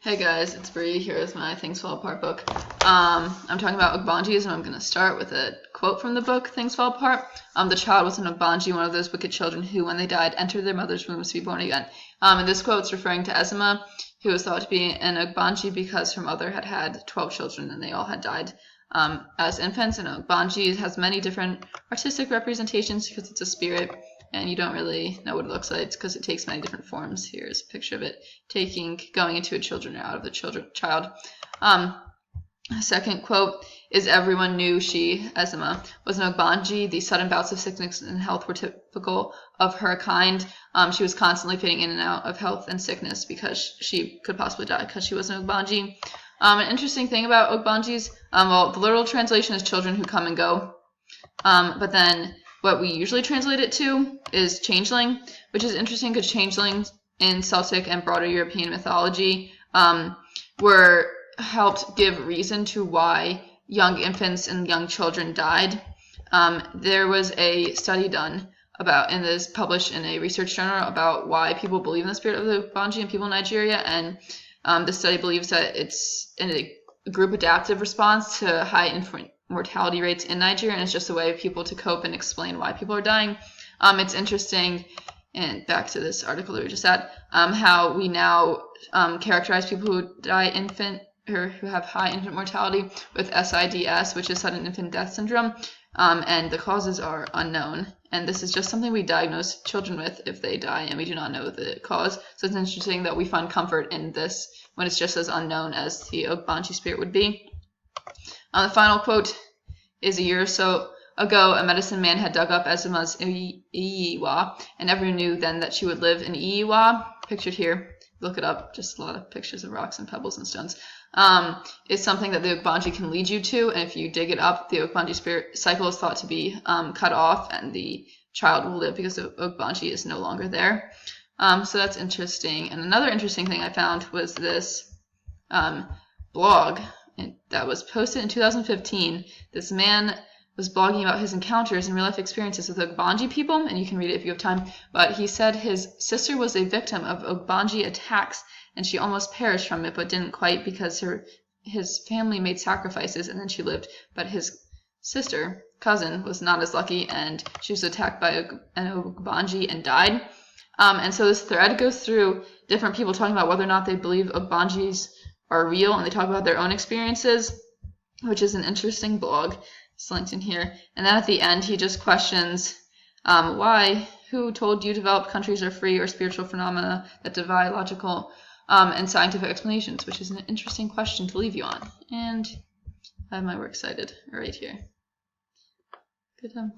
Hey guys, it's Bree here with my Things Fall Apart book. I'm talking about Ogbanjes, and I'm going to start with a quote from the book, Things Fall Apart. The child was an Ogbanje, one of those wicked children who, when they died, entered their mother's wombs to be born again. And this quote's referring to Ezima, who was thought to be an Ogbanje because her mother had had 12 children and they all had died as infants. And Ogbanje has many different artistic representations because it's a spirit. And you don't really know what it looks like because it takes many different forms. Here's a picture of it going into a children or out of the child. Second quote is, everyone knew she, Ezima, was an Ogbanje. The sudden bouts of sickness and health were typical of her kind. She was constantly fading in and out of health and sickness because she could possibly die because she was an Ogbanje. An interesting thing about Ogbanjes, well, the literal translation is children who come and go. But then what we usually translate it to is changeling, which is interesting because changelings in Celtic and broader European mythology were helped give reason to why young infants and young children died. There was a study done and this published in a research journal about why people believe in the spirit of the Ogbanje and people in Nigeria, and the study believes that it's a group adaptive response to high infant mortality rates in Nigeria, and it's just a way of people to cope and explain why people are dying. It's interesting, and back to this article that we just had, how we now characterize people who die infant or who have high infant mortality with SIDS, which is sudden infant death syndrome, and the causes are unknown. And this is just something we diagnose children with if they die and we do not know the cause. So it's interesting that we find comfort in this when it's just as unknown as the Ogbanje spirit would be. The final quote is, a year or so ago, a medicine man had dug up Ezima's Iyiwa, and everyone knew then that she would live in Iyiwa, pictured here. Look it up, just a lot of pictures of rocks and pebbles and stones. It's something that the Ogbanje can lead you to, and if you dig it up, the Ogbanje spirit cycle is thought to be cut off, and the child will live because the Ogbanje is no longer there. So that's interesting. And another interesting thing I found was this blog that was posted in 2015. This man was blogging about his encounters and real-life experiences with Ogbanje people, and you can read it if you have time. But he said his sister was a victim of Ogbanje attacks, and she almost perished from it, but didn't quite because his family made sacrifices, and then she lived. But his cousin, was not as lucky, and she was attacked by an Ogbanje and died. And so this thread goes through different people talking about whether or not they believe Ogbanjes are real, and they talk about their own experiences, which is an interesting blog. It's linked in here. And then at the end, he just questions who told you developed countries are free, or spiritual phenomena that defy logical and scientific explanations, which is an interesting question to leave you on. And I have my works cited right here. Good time.